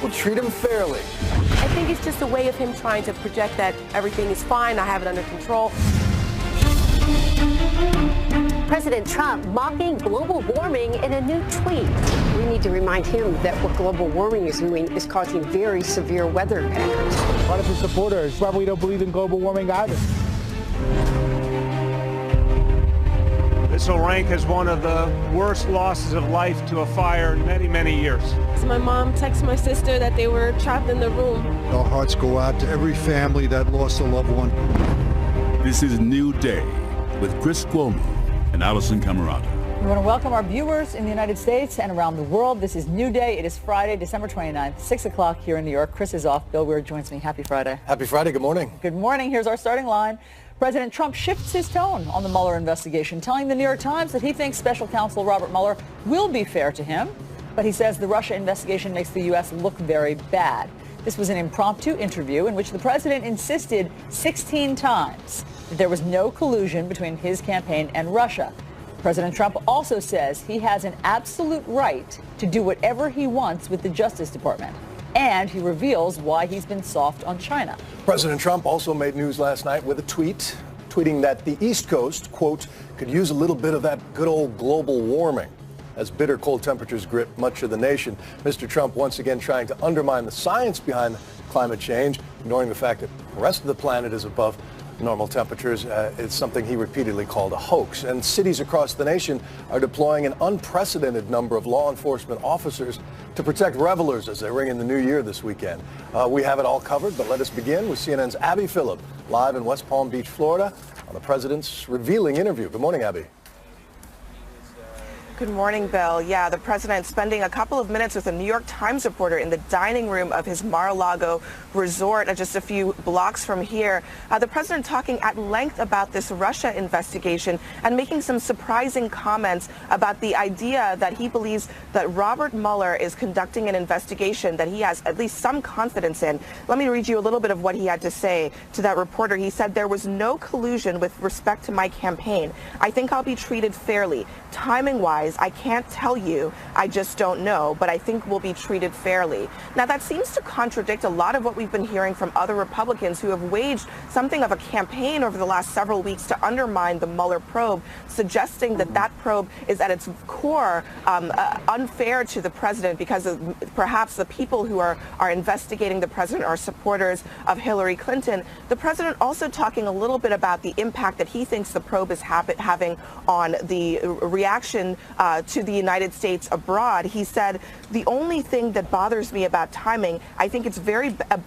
will treat him fairly. I think it's just a way of him trying to project that everything is fine, I have it under control. President Trump mocking global warming in a new tweet. We need to remind him that what global warming is doing is causing very severe weather patterns. A lot of his supporters probably don't believe in global warming either. This will rank as one of the worst losses of life to a fire in many, many years. So my mom texted my sister that they were trapped in the room. Our hearts go out to every family that lost a loved one. This is New Day with Chris Cuomo and Allison Camerata. We want to welcome our viewers in the United States and around the world. This is New Day. It is Friday, December 29th, 6 o'clock here in New York. Chris is off. Bill Weir joins me. Happy Friday. Happy Friday. Good morning. Good morning. Here's our starting line. President Trump shifts his tone on the Mueller investigation, telling the New York Times that he thinks special counsel Robert Mueller will be fair to him. But he says the Russia investigation makes the U.S. look very bad. This was an impromptu interview in which the president insisted 16 times that there was no collusion between his campaign and Russia. President Trump also says he has an absolute right to do whatever he wants with the Justice Department. And he reveals why he's been soft on China. President Trump also made news last night with a tweet, tweeting that the East Coast, quote, could use a little bit of that good old global warming. As bitter cold temperatures grip much of the nation, Mr. Trump once again trying to undermine the science behind climate change, ignoring the fact that the rest of the planet is above normal temperatures. It's something he repeatedly called a hoax. And cities across the nation are deploying an unprecedented number of law enforcement officers to protect revelers as they ring in the new year this weekend. We have it all covered, but let us begin with CNN's Abby Phillip, live in West Palm Beach, Florida, on the president's revealing interview. Good morning, Abby. Good morning, Bill. Yeah, the president spending a couple of minutes with a New York Times reporter in the dining room of his Mar-a-Lago resort just a few blocks from here. The president talking at length about this Russia investigation and making some surprising comments about the idea that he believes that Robert Mueller is conducting an investigation that he has at least some confidence in. Let me read you a little bit of what he had to say to that reporter. He said, "There was no collusion with respect to my campaign. I think I'll be treated fairly. Timing-wise, I can't tell you, I just don't know, but I think we'll be treated fairly." Now, that seems to contradict a lot of what we've been hearing from other Republicans who have waged something of a campaign over the last several weeks to undermine the Mueller probe, suggesting that that probe is at its core unfair to the president because of perhaps the people who are investigating the president are supporters of Hillary Clinton. The president also talking a little bit about the impact that he thinks the probe is having on the reaction to the United States abroad. He said, "The only thing that bothers me about timing, I think it's a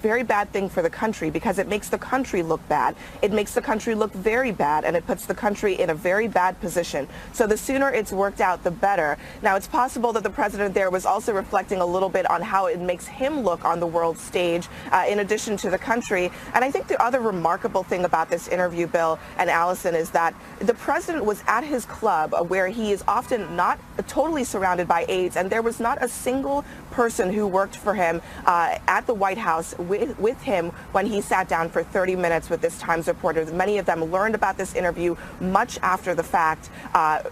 very bad thing for the country because it makes the country look bad. It makes the country look very bad, and it puts the country in a very bad position. So the sooner it's worked out, the better." Now, it's possible that the president there was also reflecting a little bit on how it makes him look on the world stage in addition to the country. And I think the other remarkable thing about this interview, Bill and Allison, is that the president was at his club where he is often not totally surrounded by aides, and there was not a single person who worked for him at the White House with him when he sat down for 30 minutes with this Times reporter. Many of them learned about this interview much after the fact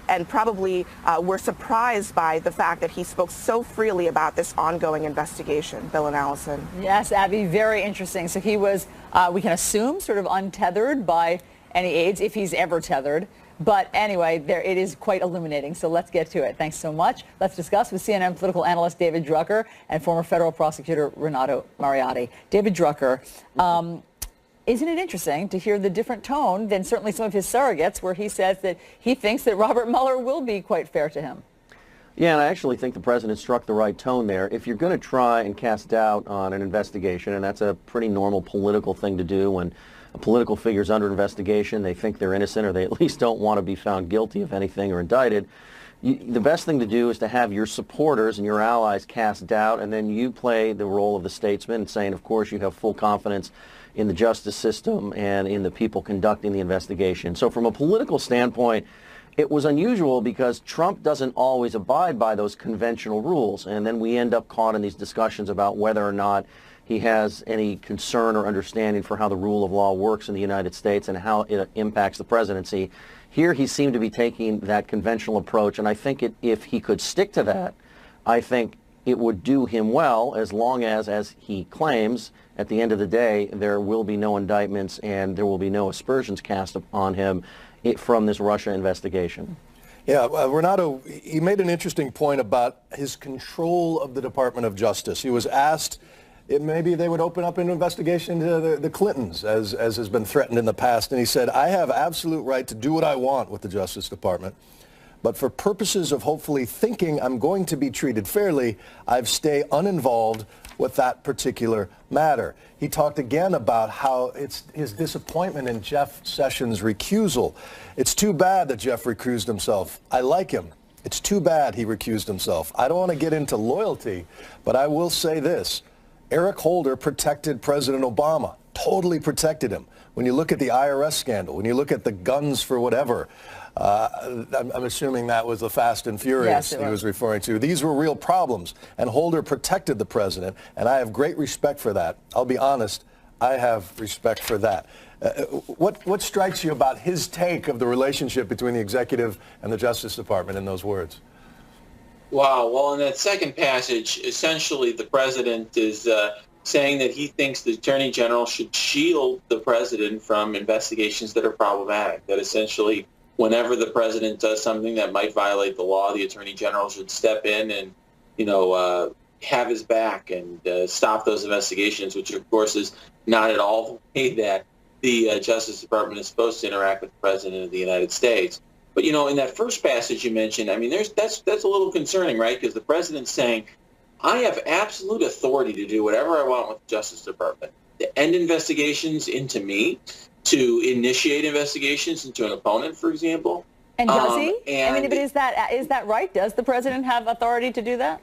and probably were surprised by the fact that he spoke so freely about this ongoing investigation. Bill and Allison. Yes, Abby, very interesting. So he was, we can assume, sort of untethered by any aides, if he's ever tethered. But anyway, it is quite illuminating, so let's get to it. Thanks so much. Let's discuss with CNN political analyst David Drucker and former federal prosecutor Renato Mariotti. David Drucker, isn't it interesting to hear the different tone than certainly some of his surrogates, where he says that he thinks that Robert Mueller will be quite fair to him? Yeah, and I actually think the president struck the right tone there. If you're going to try and cast doubt on an investigation, and that's a pretty normal political thing to do when a political figure's under investigation, they think they're innocent, or they at least don't want to be found guilty of anything or indicted, the best thing to do is to have your supporters and your allies cast doubt, and then you play the role of the statesman and saying, of course, you have full confidence in the justice system and in the people conducting the investigation. So from a political standpoint, it was unusual because Trump doesn't always abide by those conventional rules, and then we end up caught in these discussions about whether or not he has any concern or understanding for how the rule of law works in the United States and how it impacts the presidency. Here he seemed to be taking that conventional approach, and I think if he could stick to that, I think it would do him well as long as he claims, at the end of the day, there will be no indictments and there will be no aspersions cast upon him from this Russia investigation. Yeah, Renato, he made an interesting point about his control of the Department of Justice. He was asked if maybe they would open up an investigation into the Clintons, as has been threatened in the past, and he said, I have absolute right to do what I want with the Justice Department, but for purposes of hopefully thinking I'm going to be treated fairly, I've stayed uninvolved with that particular matter. He talked again about how it's his disappointment in Jeff Sessions' recusal. It's too bad that Jeff recused himself. I like him. It's too bad he recused himself. I don't want to get into loyalty, but I will say this. Eric Holder protected President Obama, totally protected him. When you look at the IRS scandal, when you look at the guns for whatever, I'm assuming that was the Fast and Furious he was referring to. These were real problems, and Holder protected the president, and I have great respect for that. I'll be honest, I have respect for that. What strikes you about his take of the relationship between the executive and the Justice Department in those words? Wow. Well, in that second passage, essentially the president is saying that he thinks the Attorney General should shield the president from investigations that are problematic, that essentially whenever the president does something that might violate the law, the Attorney General should step in and, have his back and stop those investigations, which of course is not at all the way that the Justice Department is supposed to interact with the President of the United States. But, in that first passage you mentioned, I mean, that's a little concerning, right? Because the president's saying, I have absolute authority to do whatever I want with the Justice Department, to end investigations into me, to initiate investigations into an opponent, for example. And does he? But is that right? Does the president have authority to do that?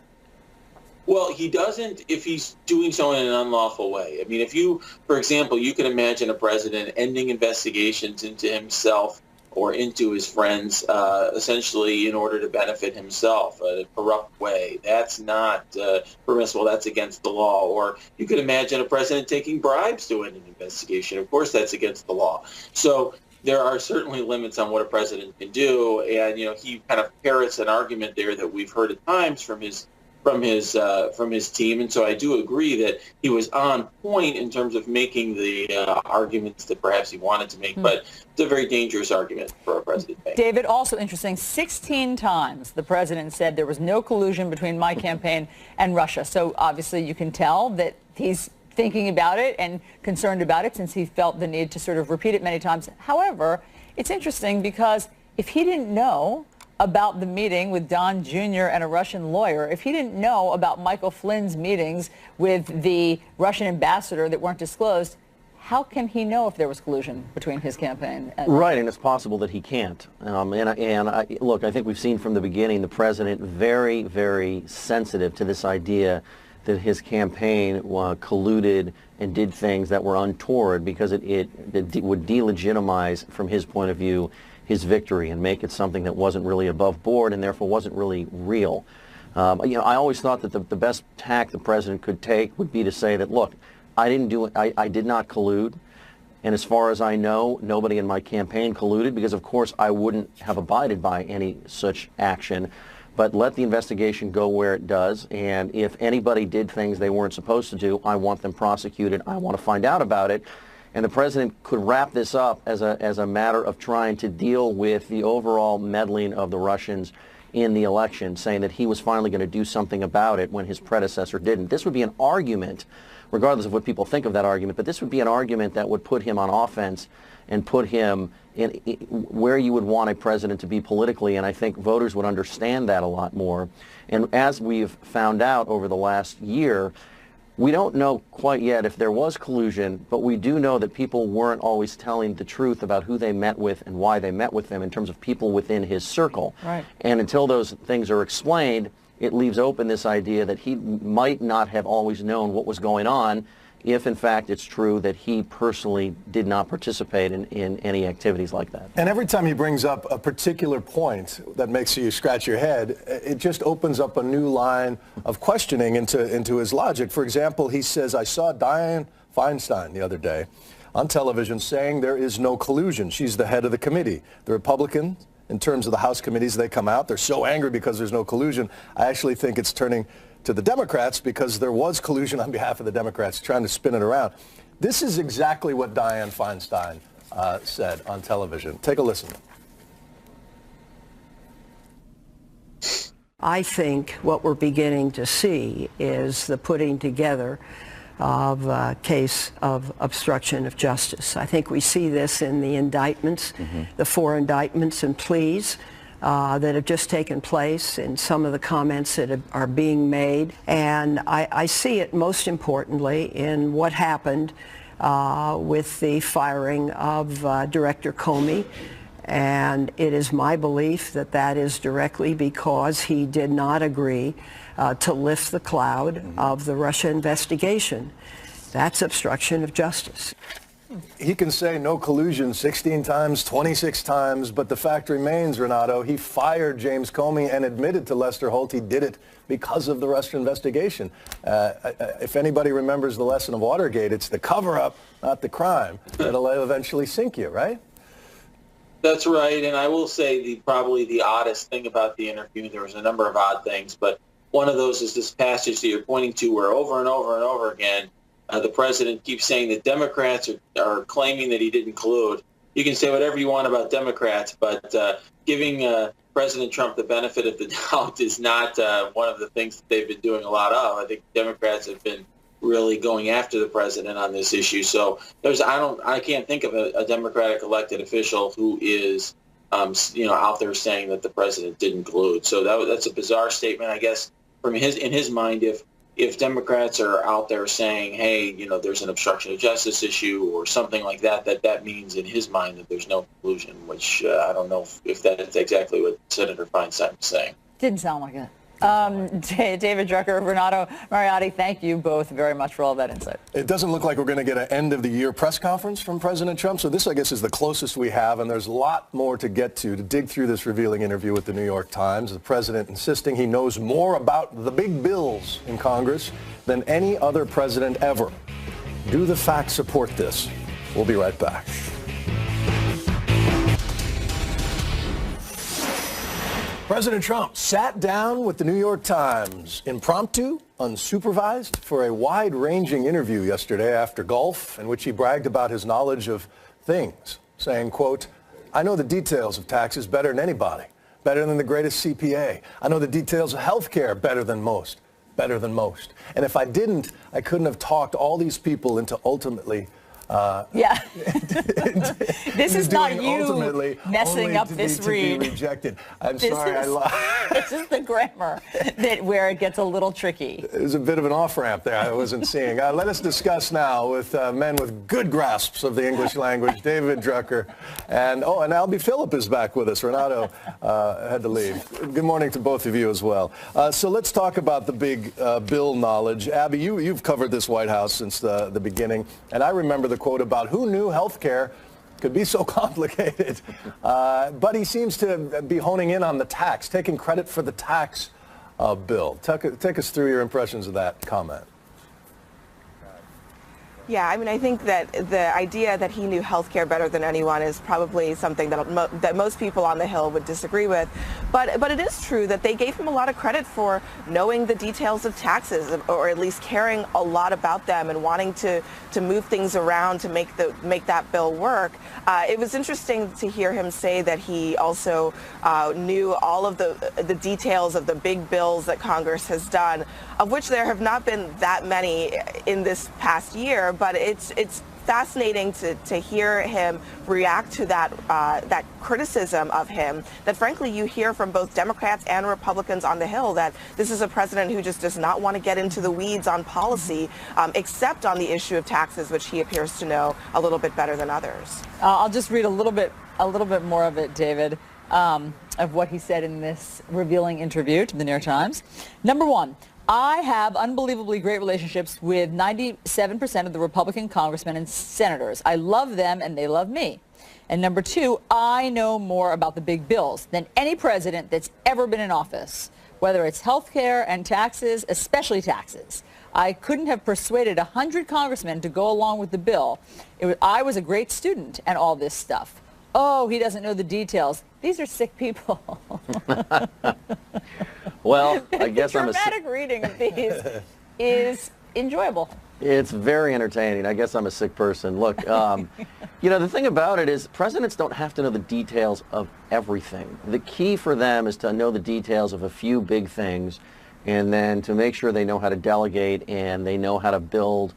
Well, he doesn't if he's doing so in an unlawful way. I mean, for example, you can imagine a president ending investigations into himself or into his friends, essentially in order to benefit himself in a corrupt way. That's not permissible. That's against the law. Or you could imagine a president taking bribes to end an investigation. Of course, that's against the law. So there are certainly limits on what a president can do. And, he kind of parrots an argument there that we've heard at times from his team, and so I do agree that he was on point in terms of making the arguments that perhaps he wanted to make, but it's a very dangerous argument for a president to make. David, also interesting, 16 times the president said there was no collusion between my campaign and Russia. So obviously you can tell that he's thinking about it and concerned about it since he felt the need to sort of repeat it many times. However, it's interesting because if he didn't know about the meeting with Don Jr. and a Russian lawyer, if he didn't know about Michael Flynn's meetings with the Russian ambassador that weren't disclosed, how can he know if there was collusion between his campaign and... Right, and it's possible that he can't. Look, I think we've seen from the beginning the president very, very sensitive to this idea that his campaign colluded and did things that were untoward because it would delegitimize, from his point of view, his victory and make it something that wasn't really above board and therefore wasn't really real. I always thought that the best tack the president could take would be to say that, look, I did not collude, and as far as I know, nobody in my campaign colluded because, of course, I wouldn't have abided by any such action. But let the investigation go where it does, and if anybody did things they weren't supposed to do, I want them prosecuted. I want to find out about it. And the president could wrap this up as a matter of trying to deal with the overall meddling of the Russians in the election, saying that he was finally going to do something about it when his predecessor didn't. This would be an argument, regardless of what people think of that argument, but this would be an argument that would put him on offense and put him in where you would want a president to be politically, and I think voters would understand that a lot more. And as we've found out over the last year, we don't know quite yet if there was collusion, but we do know that people weren't always telling the truth about who they met with and why they met with them in terms of people within his circle. Right. And until those things are explained, it leaves open this idea that he might not have always known what was going on if, in fact, it's true that he personally did not participate in any activities like that. And every time he brings up a particular point that makes you scratch your head, it just opens up a new line of questioning into his logic. For example, he says, I saw Dianne Feinstein the other day on television saying there is no collusion. She's the head of the committee. The Republicans, in terms of the House committees, they come out. They're so angry because there's no collusion. I actually think it's turning to the Democrats because there was collusion on behalf of the Democrats, trying to spin it around. This is exactly what Dianne Feinstein said on television. Take a listen. I think what we're beginning to see is the putting together of a case of obstruction of justice. I think we see this in the indictments, the 4 indictments and pleas that have just taken place, in some of the comments that are being made. And I see it most importantly in what happened with the firing of Director Comey. And it is my belief that that is directly because he did not agree to lift the cloud of the Russia investigation. That's obstruction of justice. He can say no collusion 16 times, 26 times, but the fact remains, Renato, he fired James Comey and admitted to Lester Holt he did it because of the Russia investigation. If anybody remembers the lesson of Watergate, it's the cover-up, not the crime, that'll eventually sink you, right? That's right, and I will say probably the oddest thing about the interview, there was a number of odd things, but one of those is this passage that you're pointing to where over and over and over again, the president keeps saying that Democrats are claiming that he didn't collude. You can say whatever you want about Democrats, but giving President Trump the benefit of the doubt is not one of the things that they've been doing a lot of. I think Democrats have been really going after the president on this issue. So I can't think of a Democratic elected official who is out there saying that the president didn't collude. So that's a bizarre statement, I guess, in his mind. If Democrats are out there saying, hey, there's an obstruction of justice issue or something like that, that means in his mind that there's no collusion, which I don't know if that's exactly what Senator Feinstein was saying. Didn't sound like it. David Drucker, Renato Mariotti, thank you both very much for all that insight. It doesn't look like we're going to get an end-of-the-year press conference from President Trump, so this, I guess, is the closest we have, and there's a lot more to get to dig through this revealing interview with the New York Times. The president insisting he knows more about the big bills in Congress than any other president ever. Do the facts support this? We'll be right back. President Trump sat down with the New York Times, impromptu, unsupervised, for a wide-ranging interview yesterday after golf, in which he bragged about his knowledge of things, saying, quote, I know the details of taxes better than anybody, better than the greatest CPA. I know the details of health care better than most. And if I didn't, I couldn't have talked all these people into ultimately this is not you messing up this read. Rejected. I'm sorry, I lied. This is the grammar where it gets a little tricky. There's a bit of an off-ramp there I wasn't seeing. Let us discuss now with men with good grasps of the English language, David Drucker, and Albie Phillip is back with us. Renato had to leave. Good morning to both of you as well. So let's talk about the big bill knowledge. Abby, you've covered this White House since the beginning, and I remember the quote about who knew health care could be so complicated. But he seems to be honing in on the tax, taking credit for the tax bill. Take us through your impressions of that comment. Yeah, I mean, I think that the idea that he knew healthcare better than anyone is probably something that most people on the Hill would disagree with. But it is true that they gave him a lot of credit for knowing the details of taxes, or at least caring a lot about them and wanting to move things around to make that bill work. It was interesting to hear him say that he also knew all of the details of the big bills that Congress has done, of which there have not been that many in this past year. But it's fascinating to hear him react to that criticism of him that, frankly, you hear from both Democrats and Republicans on the Hill, that this is a president who just does not want to get into the weeds on policy, except on the issue of taxes, which he appears to know a little bit better than others. I'll just read a little bit more of it, David, of what he said in this revealing interview to the New York Times. Number one, I have unbelievably great relationships with 97% of the Republican congressmen and senators. I love them and they love me. And number two, I know more about the big bills than any president that's ever been in office, whether it's health care and taxes, especially taxes. I couldn't have persuaded 100 congressmen to go along with the bill. I was a great student and all this stuff. oh, he doesn't know the details. These are sick people. Well, I guess I'm a dramatic reading of these is enjoyable. It's very entertaining. I guess I'm a sick person. Look, you know, the thing about it is presidents don't have to know the details of everything. The key for them is to know the details of a few big things and then to make sure they know how to delegate and they know how to build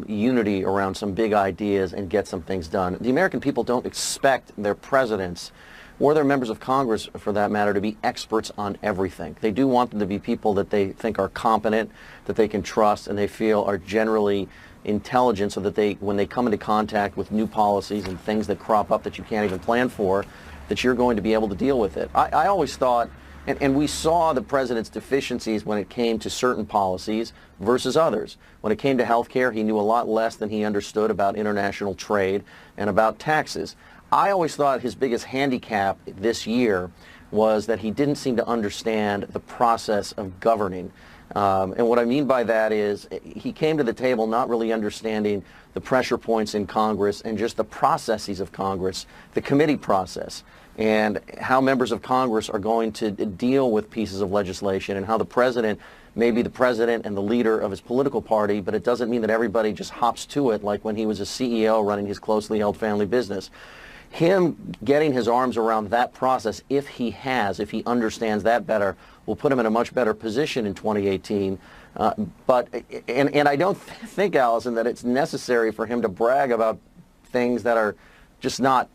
unity around some big ideas and get some things done. The American people don't expect their presidents or their members of Congress, for that matter, to be experts on everything. They do want them to be people that they think are competent, that they can trust, and they feel are generally intelligent so that they, when they come into contact with new policies and things that crop up that you can't even plan for, that you're going to be able to deal with it. I always thought, and we saw the president's deficiencies when it came to certain policies versus others. When it came to health care, he knew a lot less than he understood about international trade and about taxes. I always thought his biggest handicap this year was that he didn't seem to understand the process of governing. And what I mean by that is he came to the table not really understanding the pressure points in Congress and just the processes of Congress, the committee process, and how members of Congress are going to deal with pieces of legislation and how the president may be the president and the leader of his political party, but it doesn't mean that everybody just hops to it like when he was a CEO running his closely held family business. Him getting his arms around that process, if he understands that better, will put him in a much better position in 2018. But I don't think, Allison, that it's necessary for him to brag about things that are just not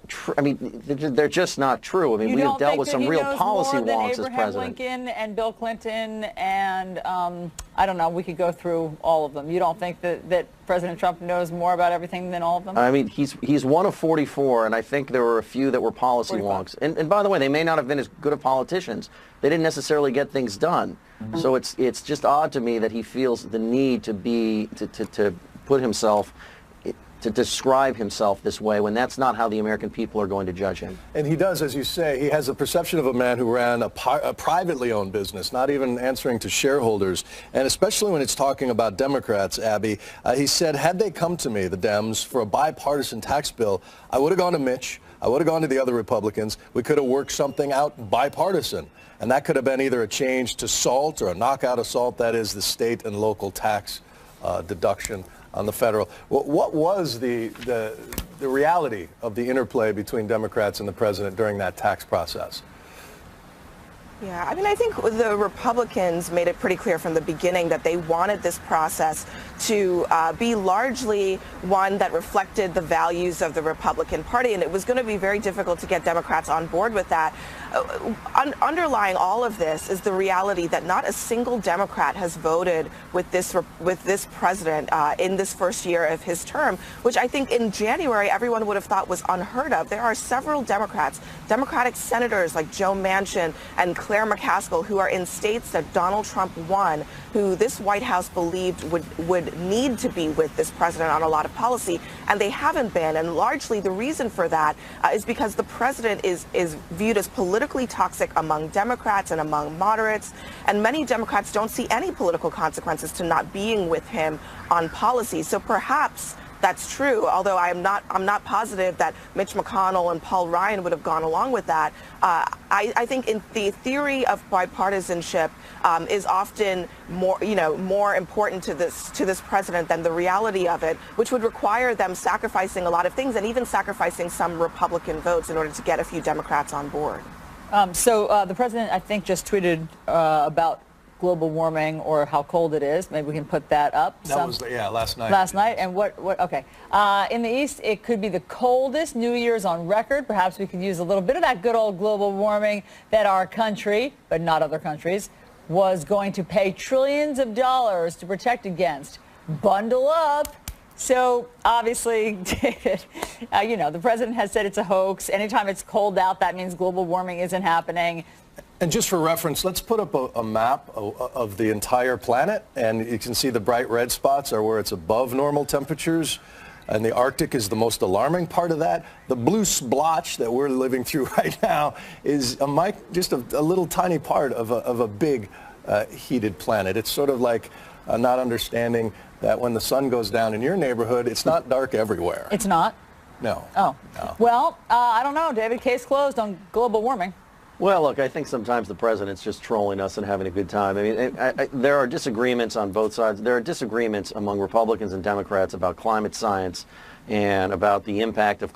true. I mean, they're just not true. I mean, we have dealt with some real policy wonks as president. Lincoln and Bill Clinton and I don't know, we could go through all of them. You don't think that President Trump knows more about everything than all of them? I mean, he's one of 44, and I think there were a few that were policy wonks. And by the way, they may not have been as good of politicians. They didn't necessarily get things done. Mm-hmm. So it's just odd to me that he feels the need to put himself, to describe himself this way when that's not how the American people are going to judge him. And he does, as you say, he has the perception of a man who ran a privately owned business, not even answering to shareholders. And especially when it's talking about Democrats, Abby, he said, had they come to me, the Dems, for a bipartisan tax bill, I would have gone to Mitch, I would have gone to the other Republicans, we could have worked something out bipartisan. And that could have been either a change to SALT or a knockout of SALT, that is the state and local tax deduction on the federal. What was the reality of the interplay between Democrats and the president during that tax process? Yeah, I mean, I think the Republicans made it pretty clear from the beginning that they wanted this process to be largely one that reflected the values of the Republican Party, and it was going to be very difficult to get Democrats on board with that. Underlying all of this is the reality that not a single Democrat has voted with this president in this first year of his term, which I think in January everyone would have thought was unheard of. There are several Democratic senators like Joe Manchin and Claire McCaskill, who are in states that Donald Trump won, who this White House believed would need to be with this president on a lot of policy, and they haven't been. And largely the reason for that is because the president is viewed as politically toxic among Democrats and among moderates, and many Democrats don't see any political consequences to not being with him on policy. So perhaps that's true, although I'm not positive that Mitch McConnell and Paul Ryan would have gone along with that. I think in the theory of bipartisanship is often more important to this president than the reality of it, which would require them sacrificing a lot of things and even sacrificing some Republican votes in order to get a few Democrats on board. So the president, I think, just tweeted about global warming or how cold it is. Maybe we can put that up. That was, last night. Last night. And okay. In the East, it could be the coldest New Year's on record. Perhaps we could use a little bit of that good old global warming that our country, but not other countries, was going to pay trillions of dollars to protect against. Bundle up. So obviously, David, the president has said it's a hoax. Anytime it's cold out, that means global warming isn't happening. And just for reference, let's put up a map of the entire planet, and you can see the bright red spots are where it's above normal temperatures, and the Arctic is the most alarming part of that. The blue splotch that we're living through right now is just a little tiny part of a big heated planet. It's sort of like not understanding that when the sun goes down in your neighborhood, it's not dark everywhere. It's not. No. Oh. No. Well, I don't know, David. Case closed on global warming. Well, look, I think sometimes the president's just trolling us and having a good time. I mean, there are disagreements on both sides. There are disagreements among Republicans and Democrats about climate science and about the impact of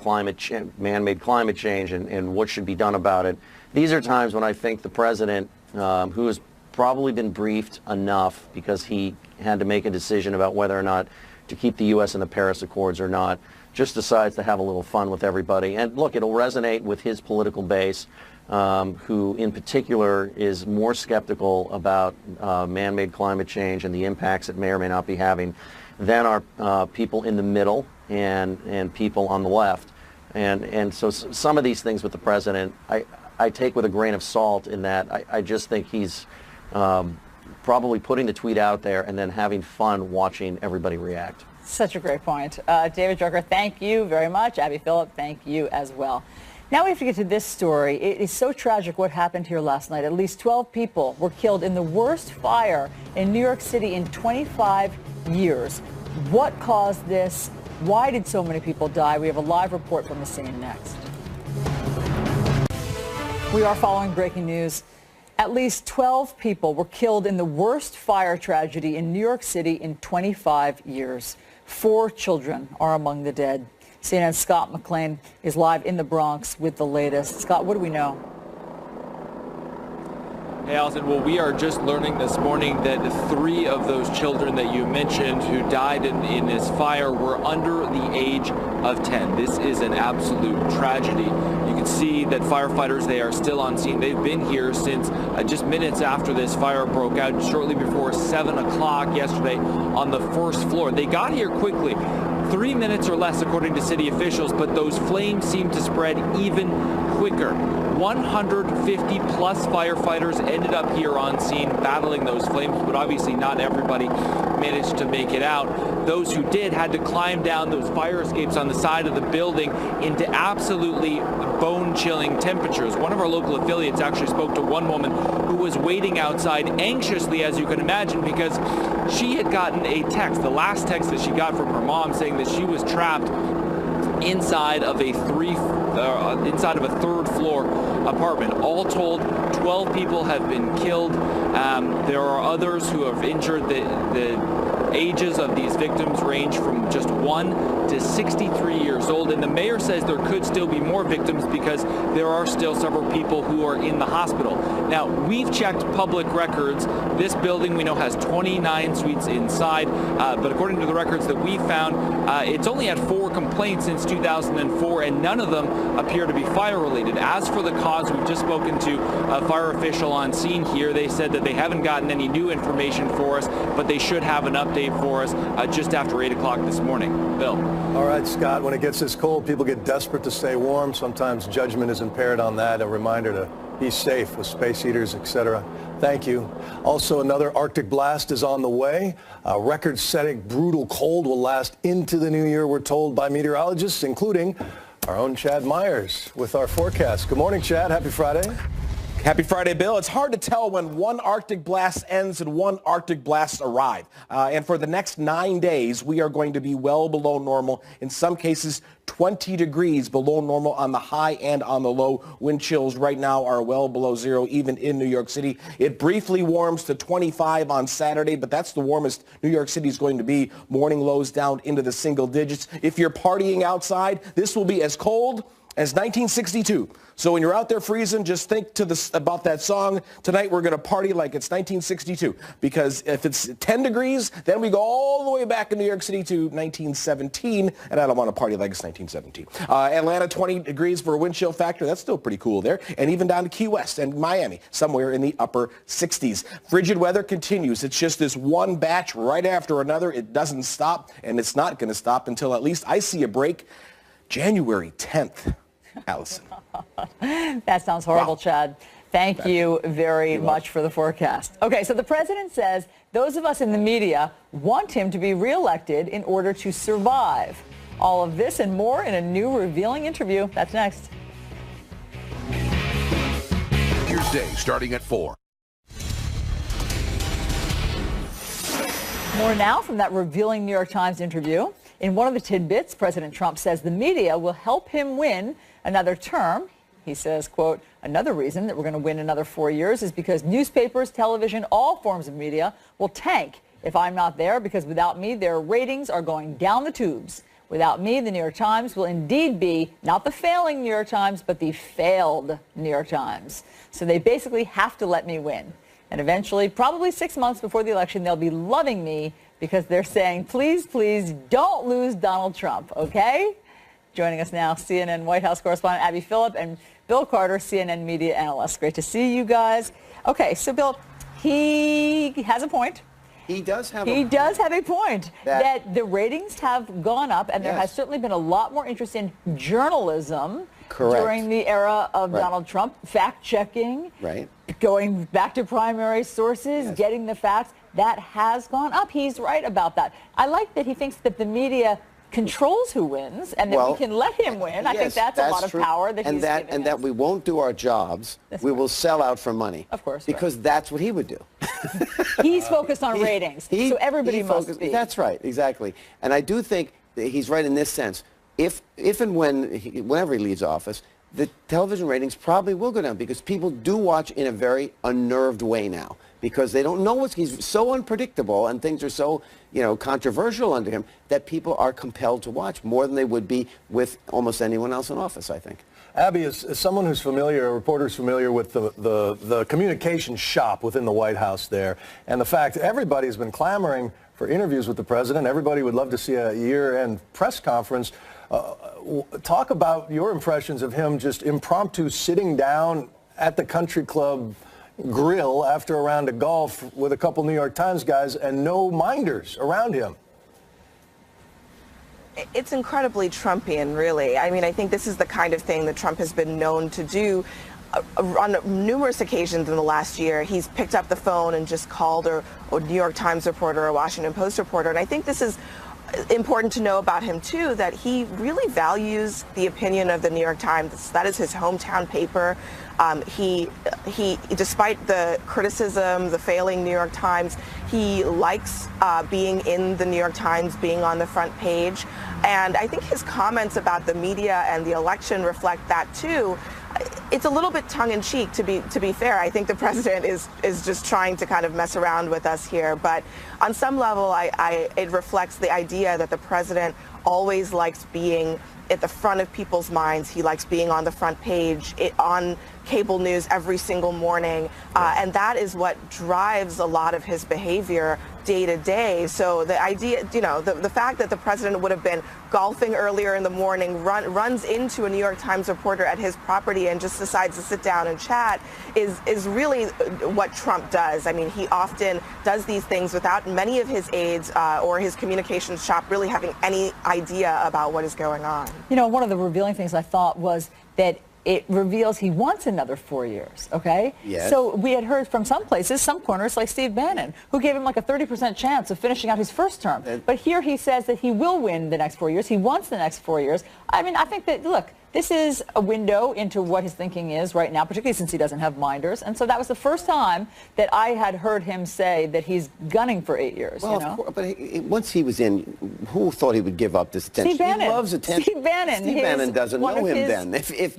man-made climate change and what should be done about it. These are times when I think the president, who has probably been briefed enough because he had to make a decision about whether or not to keep the U.S. in the Paris Accords or not, just decides to have a little fun with everybody. And look, it'll resonate with his political base, who in particular is more skeptical about man-made climate change and the impacts it may or may not be having than are people in the middle and people on the left. And so some of these things with the president, I take with a grain of salt in that I just think he's probably putting the tweet out there and then having fun watching everybody react. Such a great point. David Drucker, thank you very much. Abby Phillip, thank you as well. Now we have to get to this story. It is so tragic what happened here last night. At least 12 people were killed in the worst fire in New York City in 25 years. What caused this? Why did so many people die? We have a live report from the scene next. We are following breaking news. At least 12 people were killed in the worst fire tragedy in New York City in 25 years. 4 children are among the dead. CNN's Scott McLean is live in the Bronx with the latest. Scott, what do we know? Hey, Allison. Well, we are just learning this morning that 3 of those children that you mentioned who died in this fire were under the age of 10. This is an absolute tragedy. You can see that firefighters, they are still on scene. They've been here since just minutes after this fire broke out, shortly before 7 o'clock yesterday on the first floor. They got here quickly. 3 minutes or less, according to city officials, but those flames seem to spread even quicker. 150 plus firefighters ended up here on scene battling those flames, but obviously not everybody managed to make it out. Those who did had to climb down those fire escapes on the side of the building into absolutely bone-chilling temperatures. One of our local affiliates actually spoke to one woman who was waiting outside anxiously, as you can imagine, because she had gotten a text, the last text that she got from her mom, saying that she was trapped inside of a third floor apartment. All told, 12 people have been killed. There are others who have injured. The ages of these victims range from just 1 to 63 years old, and the mayor says there could still be more victims because there are still several people who are in the hospital. Now, we've checked public records. This building we know has 29 suites inside, but according to the records that we found, it's only had 4 complaints since 2004, and none of them appear to be fire-related. As for the cause, we've just spoken to a fire official on scene here. They said that they haven't gotten any new information for us, but they should have an update for us just after 8 o'clock this morning. Bill. All right, Scott, when it gets this cold, people get desperate to stay warm. Sometimes judgment is impaired on that. A reminder to be safe with space heaters, etc. Thank you. Also, another Arctic blast is on the way. A record-setting brutal cold will last into the new year, we're told by meteorologists, including our own Chad Myers with our forecast. Good morning, Chad. Happy Friday. Happy Friday, Bill. It's hard to tell when one Arctic blast ends and one Arctic blast arrive. And for the next 9 days, we are going to be well below normal. In some cases, 20 degrees below normal on the high and on the low. Wind chills right now are well below 0, even in New York City. It briefly warms to 25 on Saturday, but that's the warmest New York City is going to be. Morning lows down into the single digits. If you're partying outside, this will be as cold as 1962. So when you're out there freezing, just think about that song. Tonight we're going to party like it's 1962, because if it's 10 degrees, then we go all the way back in New York City to 1917, and I don't want to party like it's 1917. Atlanta, 20 degrees for a wind chill factor. That's still pretty cool there. And even down to Key West and Miami, somewhere in the upper 60s. Frigid weather continues. It's just this one batch right after another. It doesn't stop, and it's not going to stop until at least I see a break January 10th. Allison. That sounds horrible, wow. Chad. Thank you very much for the forecast. Okay, so the president says those of us in the media want him to be reelected in order to survive. All of this and more in a new revealing interview. That's next. Here's Day starting at 4. More now from that revealing New York Times interview. In one of the tidbits, President Trump says the media will help him win another term. He says, quote, another reason that we're going to win another 4 years is because newspapers, television, all forms of media will tank if I'm not there, because without me, their ratings are going down the tubes. Without me, the New York Times will indeed be not the failing New York Times, but the failed New York Times. So they basically have to let me win. And eventually, probably 6 months before the election, they'll be loving me because they're saying, please, please don't lose Donald Trump, okay? Joining us now, CNN White House correspondent Abby Phillip and Bill Carter, CNN media analyst. Great to see you guys. Okay, so Bill, he has a point. He does have a point that the ratings have gone up, and there has certainly been a lot more interest in journalism during the era of Donald Trump, fact-checking, going back to primary sources, getting the facts. That has gone up. He's right about that. I like that he thinks that the media controls who wins and that we can let him win. I think that's a lot of power that he's given us. That we won't do our jobs. We will sell out for money. Of course. Because that's what he would do. He's focused on ratings. So everybody must be. That's right. Exactly. And I do think that he's right in this sense. If and whenever he leaves office, the television ratings probably will go down because people do watch in a very unnerved way now because they don't know he's so unpredictable and things are so, controversial under him that people are compelled to watch more than they would be with almost anyone else in office, I think. Abby, as someone who's familiar, a reporter who's familiar with the communication shop within the White House there, and the fact everybody's been clamoring for interviews with the president, everybody would love to see a year-end press conference. Talk about your impressions of him just impromptu sitting down at the country club grill after a round of golf with a couple New York Times guys and no minders around him. It's incredibly Trumpian, really. I mean, I think this is the kind of thing that Trump has been known to do on numerous occasions in the last year. He's picked up the phone and just called a New York Times reporter or a Washington Post reporter. And I think this is important to know about him, too, that he really values the opinion of the New York Times. That is his hometown paper. He, despite the criticism, the failing New York Times, he likes being in the New York Times, being on the front page. And I think his comments about the media and the election reflect that, too. It's a little bit tongue-in-cheek, to be fair. I think the president is just trying to kind of mess around with us here. But on some level, it reflects the idea that the president always likes being at the front of people's minds. He likes being on the front page, on cable news every single morning. And that is what drives a lot of his behavior day to day. So the idea, the fact that the president would have been golfing earlier in the morning, runs into a New York Times reporter at his property and just decides to sit down and chat is really what Trump does. I mean, he often does these things without many of his aides or his communications shop really having any idea about what is going on. One of the revealing things I thought was that it reveals he wants another 4 years, okay? Yes. So we had heard from some places, some corners, like Steve Bannon, who gave him like a 30% chance of finishing out his first term. But here he says that he will win the next 4 years. He wants the next 4 years. I mean, I think that, look, this is a window into what his thinking is right now, particularly since he doesn't have minders. And so that was the first time that I had heard him say that he's gunning for 8 years. Well, of course, but once he was in, who thought he would give up this attention? Steve Bannon. He loves attention. Steve Bannon. Steve Bannon doesn't know him then. If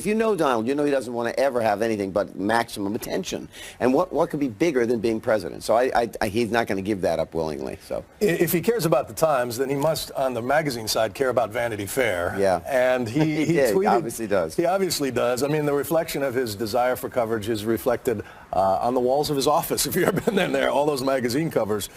you know Donald, you know he doesn't want to ever have anything but maximum attention. And what could be bigger than being president? So he's not going to give that up willingly. So if he cares about the Times, then he must, on the magazine side, care about Vanity Fair. Yeah. And he tweeted, obviously does. He obviously does. I mean, the reflection of his desire for coverage is reflected on the walls of his office. If you've ever been there, all those magazine covers.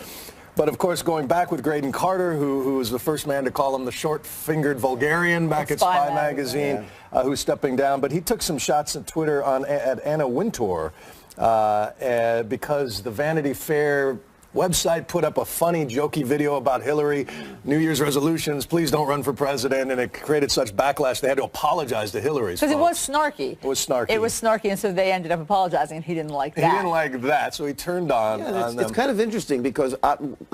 But, of course, going back with Graydon Carter, who was the first man to call him the short-fingered vulgarian back at Spy magazine, who's stepping down. But he took some shots at Twitter at Anna Wintour because the Vanity Fair website put up a funny, jokey video about Hillary, New Year's resolutions, please don't run for president, and it created such backlash they had to apologize to Hillary's because it was snarky. It was snarky. It was snarky, and so they ended up apologizing, and he didn't like that. He didn't like that, so he turned on them. It's kind of interesting because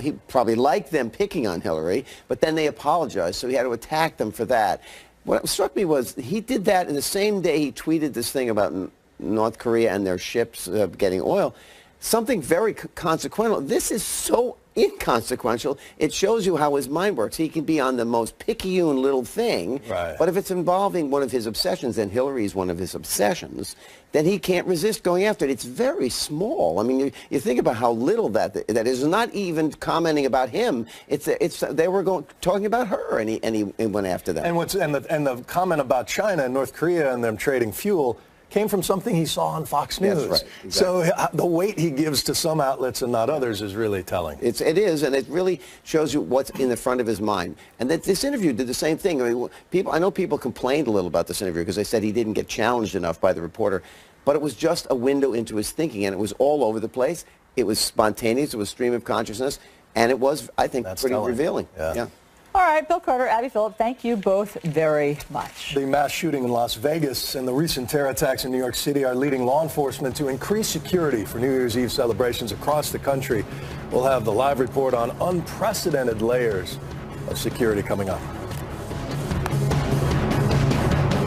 he probably liked them picking on Hillary, but then they apologized, so he had to attack them for that. What struck me was he did that in the same day he tweeted this thing about North Korea and their ships getting oil. Something very consequential. This is so inconsequential. It shows you how his mind works. He can be on the most picayune little thing, but if it's involving one of his obsessions, and Hillary is one of his obsessions, then he can't resist going after it. It's very small. I mean, you think about how little that is. Not even commenting about him. They were talking about her, and he went after that. And the comment about China and North Korea and them trading fuel came from something he saw on Fox News. That's right. Exactly. So the weight he gives to some outlets and not others is really telling. It is, and it really shows you what's in the front of his mind. And this interview did the same thing. I mean, I know people complained a little about this interview because they said he didn't get challenged enough by the reporter, but it was just a window into his thinking, and it was all over the place. It was spontaneous. It was stream of consciousness, and it was, I think, pretty revealing. Yeah. All right, Bill Carter, Abby Phillip, thank you both very much. The mass shooting in Las Vegas and the recent terror attacks in New York City are leading law enforcement to increase security for New Year's Eve celebrations across the country. We'll have the live report on unprecedented layers of security coming up.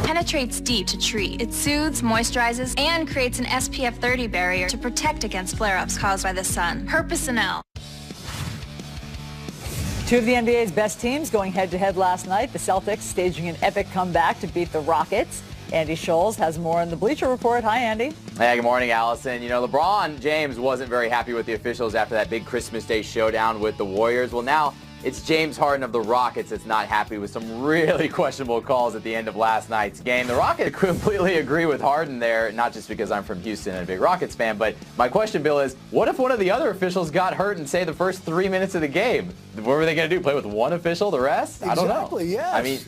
Penetrates deep to treat. It soothes, moisturizes, and creates an SPF 30 barrier to protect against flare-ups caused by the sun. Personnel. Two of the NBA's best teams going head-to-head last night. The Celtics staging an epic comeback to beat the Rockets. Andy Scholes has more in the Bleacher Report. Hi, Andy. Hey, good morning, Allison. You know, LeBron James wasn't very happy with the officials after that big Christmas Day showdown with the Warriors. Well, now it's James Harden of the Rockets that's not happy with some really questionable calls at the end of last night's game. The Rockets completely agree with Harden there, not just because I'm from Houston and a big Rockets fan, but my question, Bill, is what if one of the other officials got hurt in, say, the first 3 minutes of the game? What were they going to do, play with one official, the rest? I don't know. Exactly, yes. I mean,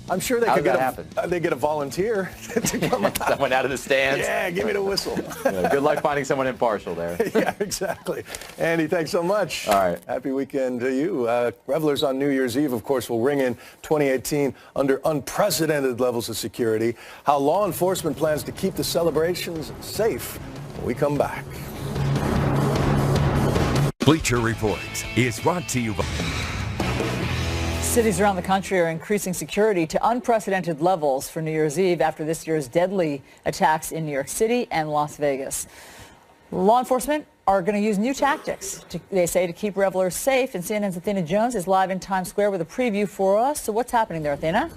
I'm sure they could get a volunteer to come out. Someone out of the stands. Yeah, give me the whistle. Good luck finding someone impartial there. Yeah, exactly. Andy, thanks so much. All right. Happy weekend to you. Revelers on New Year's Eve, of course, will ring in 2018 under unprecedented levels of security. How law enforcement plans to keep the celebrations safe when we come back. Bleacher Reports is brought to you by... Cities around the country are increasing security to unprecedented levels for New Year's Eve after this year's deadly attacks in New York City and Las Vegas. Law enforcement are going to use new tactics, they say, to keep revelers safe. And CNN's Athena Jones is live in Times Square with a preview for us. So what's happening there, Athena?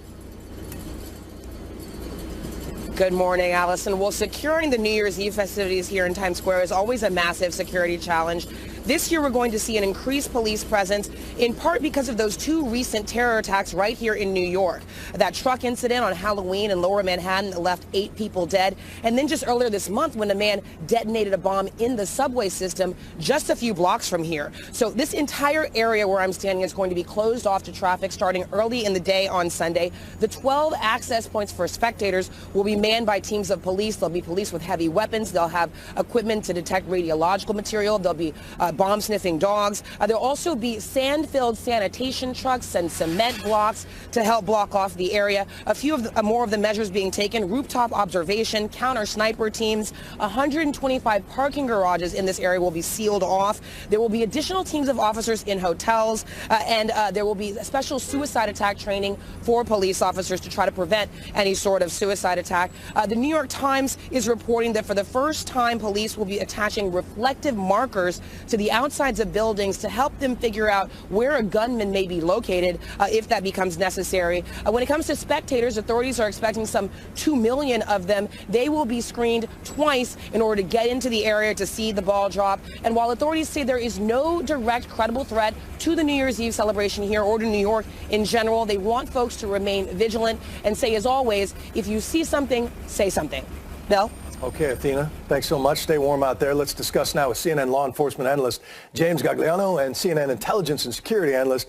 Good morning, Allison. Well, securing the New Year's Eve festivities here in Times Square is always a massive security challenge. This year, we're going to see an increased police presence, in part because of those two recent terror attacks right here in New York. That truck incident on Halloween in Lower Manhattan that left 8 people dead, and then just earlier this month when a man detonated a bomb in the subway system just a few blocks from here. So this entire area where I'm standing is going to be closed off to traffic starting early in the day on Sunday. The 12 access points for spectators will be manned by teams of police. There'll be police with heavy weapons. They'll have equipment to detect radiological material. There'll be bomb-sniffing dogs. There'll also be sand-filled sanitation trucks and cement blocks to help block off the area. A few of more of the measures being taken: rooftop observation, counter-sniper teams. 125 parking garages in this area will be sealed off. There will be additional teams of officers in hotels, and there will be special suicide attack training for police officers to try to prevent any sort of suicide attack. The New York Times is reporting that for the first time, police will be attaching reflective markers to the outsides of buildings to help them figure out where a gunman may be located if that becomes necessary. When it comes to spectators, authorities are expecting some 2 million of them. They will be screened twice in order to get into the area to see the ball drop. And while authorities say there is no direct credible threat to the New Year's Eve celebration here or to New York in general, they want folks to remain vigilant and say, as always, if you see something, say something. Bill? Okay, Athena, thanks so much. Stay warm out there. Let's discuss now with CNN law enforcement analyst James Gagliano and CNN intelligence and security analyst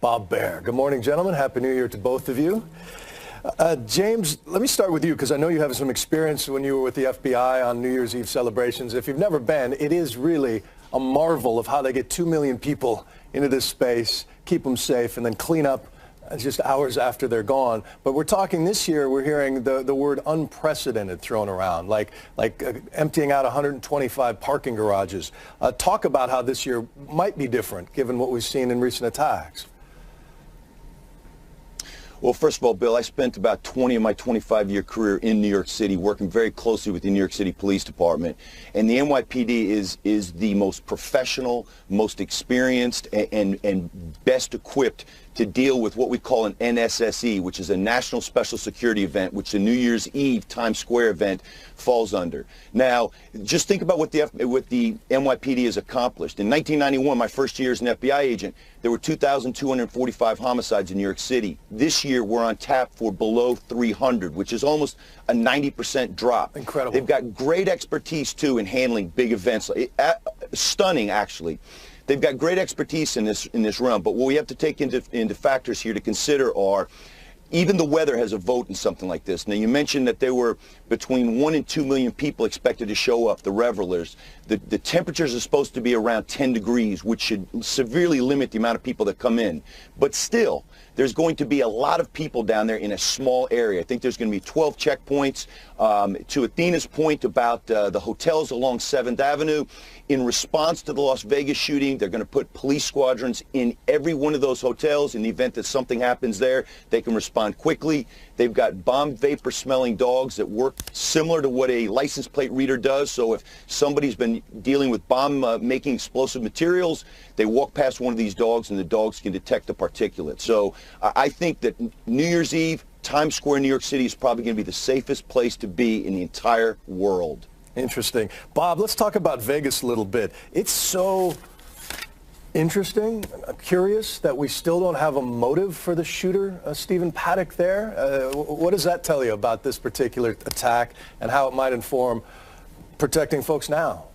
Bob Blair. Good morning, gentlemen. Happy New Year to both of you. James, let me start with you because I know you have some experience when you were with the FBI on New Year's Eve celebrations. If you've never been, it is really a marvel of how they get 2 million people into this space, keep them safe, and then clean up just hours after they're gone. But we're talking this year, we're hearing the word unprecedented thrown around, like emptying out 125 parking garages. Talk about how this year might be different given what we've seen in recent attacks. Well, first of all, Bill, I spent about 20 of my 25-year career in New York City working very closely with the New York City Police Department. And the NYPD is the most professional, most experienced, and best equipped to deal with what we call an NSSE, which is a National Special Security Event, which the New Year's Eve Times Square event falls under. Now, just think about what the NYPD has accomplished. In 1991, my first year as an FBI agent, there were 2,245 homicides in New York City. This year, we're on tap for below 300, which is almost a 90% drop. Incredible. They've got great expertise, too, in handling big events. Stunning, actually. They've got great expertise in this realm, but what we have to take into factors here to consider are even the weather has a vote in something like this. Now, you mentioned that there were between 1 and 2 million people expected to show up, the revelers. The temperatures are supposed to be around 10 degrees, which should severely limit the amount of people that come in. But still, there's going to be a lot of people down there in a small area. I think there's going to be 12 checkpoints. To Athena's point about the hotels along 7th Avenue, in response to the Las Vegas shooting, they're going to put police squadrons in every one of those hotels. In the event that something happens there, they can respond quickly. They've got bomb vapor smelling dogs that work similar to what a license plate reader does. So if somebody's been dealing with bomb making explosive materials, they walk past one of these dogs and the dogs can detect the particulate. So I think that New Year's Eve, Times Square, New York City is probably going to be the safest place to be in the entire world. Interesting. Bob, let's talk about Vegas a little bit. It's so interesting, curious that we still don't have a motive for the shooter, Stephen Paddock there. What does that tell you about this particular attack and how it might inform protecting folks now?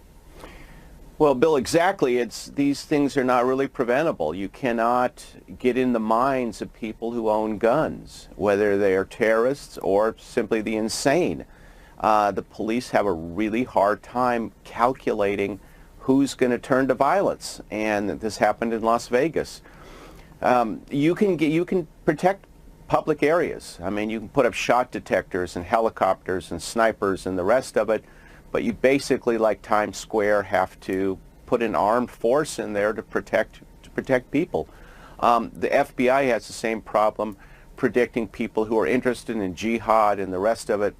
Well, Bill, exactly. These things are not really preventable. You cannot get in the minds of people who own guns, whether they are terrorists or simply the insane. The police have a really hard time calculating who's going to turn to violence, and this happened in Las Vegas. You can protect public areas. I mean, you can put up shot detectors and helicopters and snipers and the rest of it, but you basically, like Times Square, have to put an armed force in there to protect people. The FBI has the same problem predicting people who are interested in jihad and the rest of it,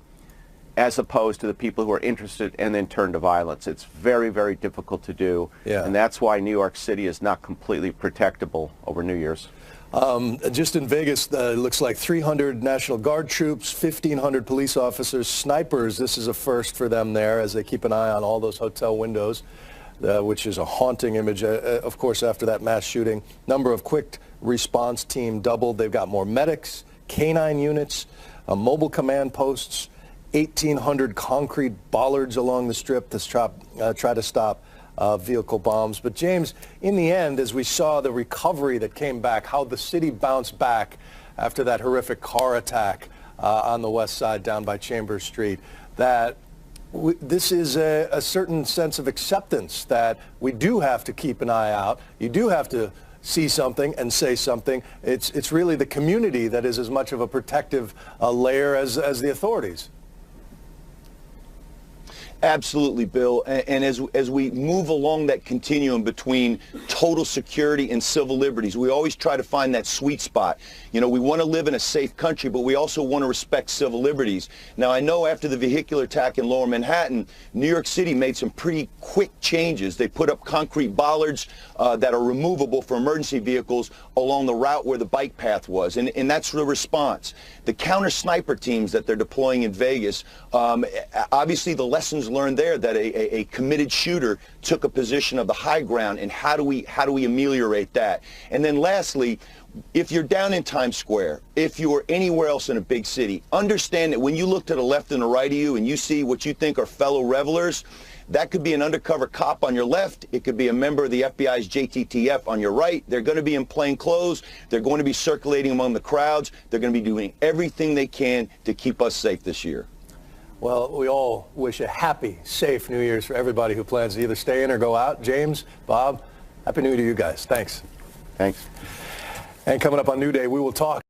as opposed to the people who are interested and then turn to violence. It's very, very difficult to do, and that's why New York City is not completely protectable over New Year's. Just in Vegas, it looks like 300 National Guard troops, 1,500 police officers, snipers. This is a first for them there as they keep an eye on all those hotel windows, which is a haunting image, of course, after that mass shooting. Number of quick response team doubled. They've got more medics, canine units, mobile command posts, 1,800 concrete bollards along the strip to try to stop vehicle bombs. But James, in the end, as we saw the recovery that came back, how the city bounced back after that horrific car attack on the west side down by Chambers Street, that this is a certain sense of acceptance that we do have to keep an eye out. You do have to see something and say something. It's really the community that is as much of a protective layer as the authorities. Absolutely, Bill. And as we move along that continuum between total security and civil liberties, we always try to find that sweet spot. You know, we want to live in a safe country, but we also want to respect civil liberties. Now, I know after the vehicular attack in Lower Manhattan, New York City made some pretty quick changes. They put up concrete bollards that are removable for emergency vehicles along the route where the bike path was, and that's the response. The counter sniper teams that they're deploying in Vegas, obviously the lessons learned there that a committed shooter took a position of the high ground, and how do we ameliorate that? And then lastly, if you're down in Times Square, if you're anywhere else in a big city, understand that when you look to the left and the right of you and you see what you think are fellow revelers, that could be an undercover cop on your left. It could be a member of the FBI's JTTF on your right. They're going to be in plain clothes. They're going to be circulating among the crowds. They're going to be doing everything they can to keep us safe this year. Well, we all wish a happy, safe New Year's for everybody who plans to either stay in or go out. James, Bob, Happy New Year to you guys. Thanks. Thanks. And coming up on New Day, we will talk